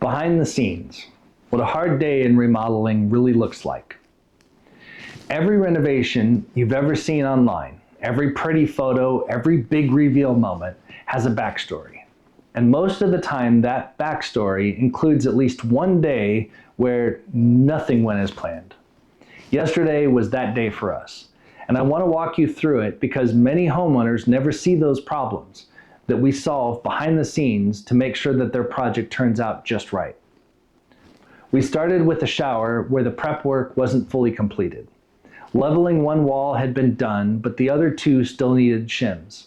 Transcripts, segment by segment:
Behind the scenes, what a hard day in remodeling really looks like. Every renovation you've ever seen online, every pretty photo, every big reveal moment has a backstory. And most of the time that backstory includes at least one day where nothing went as planned. Yesterday was that day for us. And I want to walk you through it because many homeowners never see those problems that we solve behind the scenes to make sure that their project turns out just right. We started with a shower where the prep work wasn't fully completed. Leveling one wall had been done, but the other two still needed shims.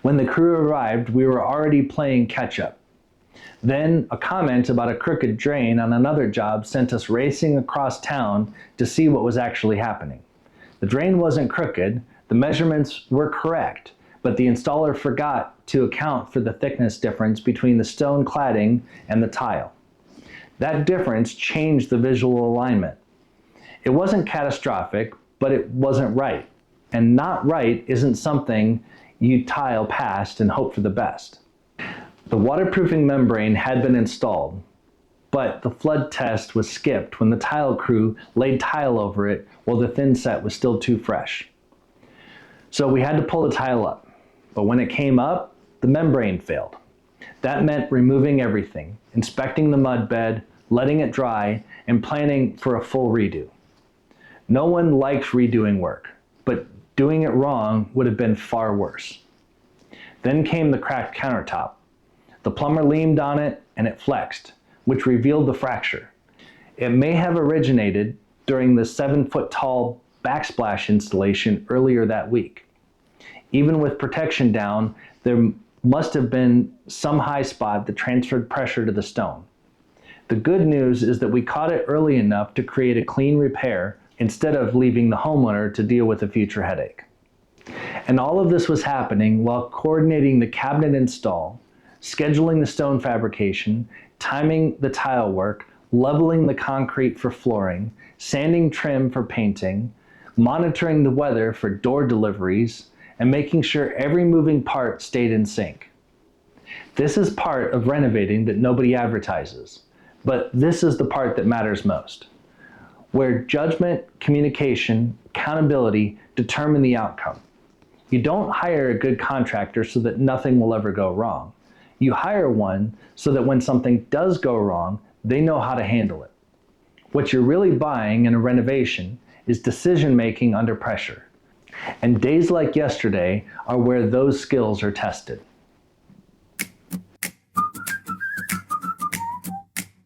When the crew arrived, we were already playing catch up. Then a comment about a crooked drain on another job sent us racing across town to see what was actually happening. The drain wasn't crooked, the measurements were correct, but the installer forgot to account for the thickness difference between the stone cladding and the tile. That difference changed the visual alignment. It wasn't catastrophic, but it wasn't right. And not right isn't something you tile past and hope for the best. The waterproofing membrane had been installed, but the flood test was skipped when the tile crew laid tile over it while the thin set was still too fresh. So we had to pull the tile up, but when it came up, the membrane failed. That meant removing everything, inspecting the mud bed, letting it dry, and planning for a full redo. No one likes redoing work, but doing it wrong would have been far worse. Then came the cracked countertop. The plumber leaned on it and it flexed, which revealed the fracture. It may have originated during the 7-foot-tall backsplash installation earlier that week. Even with protection down, there must have been some high spot that transferred pressure to the stone. The good news is that we caught it early enough to create a clean repair instead of leaving the homeowner to deal with a future headache. And all of this was happening while coordinating the cabinet install, scheduling the stone fabrication, timing the tile work, leveling the concrete for flooring, sanding trim for painting, monitoring the weather for door deliveries, and making sure every moving part stayed in sync. This is part of renovating that nobody advertises, but this is the part that matters most, where judgment, communication, accountability determine the outcome. You don't hire a good contractor so that nothing will ever go wrong. You hire one so that when something does go wrong, they know how to handle it. What you're really buying in a renovation is decision-making under pressure. And days like yesterday are where those skills are tested.